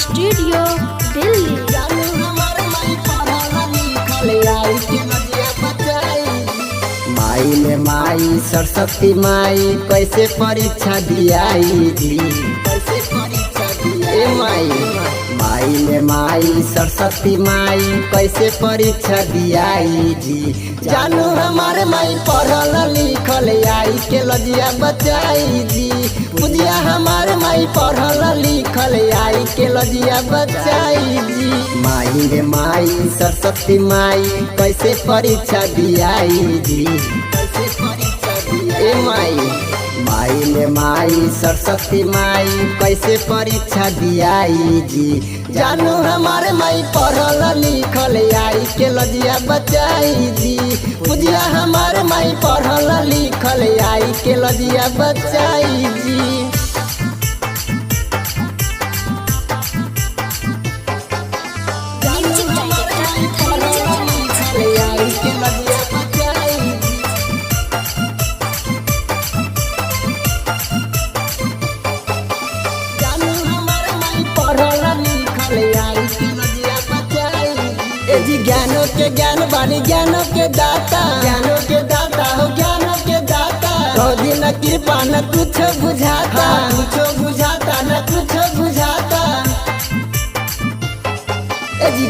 Studio Delhi. माई में माई सरस्वती माई कैसे परीक्षा दियाई जी, कैसे परीक्षा दियाई माई में माई सरस्वती माई कैसे परीक्षा दियाई जी। जानू हमारे माई पढ़ल लिखल आई के लजिया बचाई जी। बुझिया हमारे माई पढ़ल लिखल आई के लजिया बचाई जी। माई में माई सरस्वती माई कैसे परीक्षा दियाई जी, कैसे परीक्षा दियाई माई में माई सरस्वती माई कैसे परीक्षा दियाई जी। जानू हमारे माई पढ़ल लिखल आई के लजिया बचाई जी। बुझिया हमारे माई पढ़ल लिखल आई के लजिया बचाई जी। ज्ञानों के ज्ञान बानी ज्ञानों के दाता, ज्ञानों के दाता हो ज्ञानों के दाता। कभी न कृपा न कुछ बुझाता, कुछ बुझाता न कुछ बुझाता।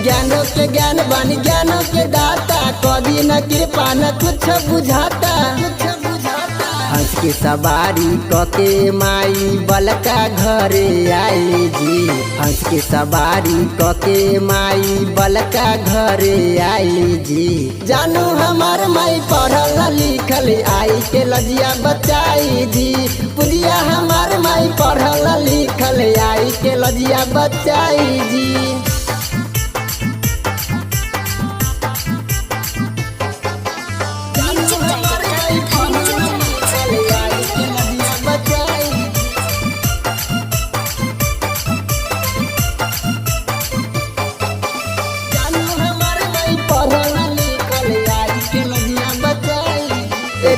ज्ञानों के ज्ञान बानी ज्ञानों के दाता। कभी न कृपा न कुछ बुझाता, कुछ बुझाता। हंस की सवारी कके माई बलका घरे आई जी। हंस की सवारी कके माई बलका घरे आई जी। जानू हमार माई पढ़ल लिखल आई के लजिया बचाई जी। बुझिया हमार माई पढ़ल लिखल आई के लजिया बचाई जी।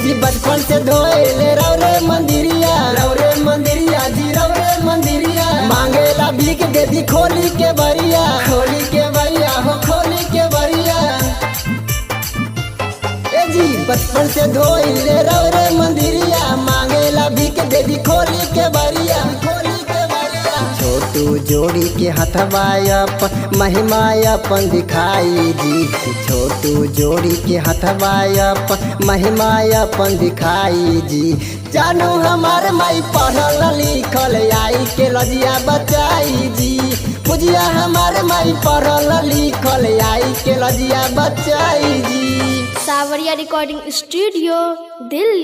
जी बचपन से धोएले रौरे मंदिरिया, रौरे मंदिरिया जी रौरे मंदिरिया। मांगेला भीख दे दी खोली के बरिया, खोली के बरिया हो खोली के बरिया। जी बचपन से धोएले रौरे मंदिरिया। मांगेला भीख दे दी खोली के बरिया, खोली के बरिया। छोटू जोड़ी के हथवायप महिमायपन दिखाई जी। छोटू जोड़ी के हथवायप महिमायपन दिखाई जी। जानू हमार माई पढ़ल लिखल आई के लजिया बचाई जी। बुझिया हमार माई पढ़ल लिखल आई के लजिया बचाई जी। सावरिया रिकॉर्डिंग स्टूडियो दिल्ली।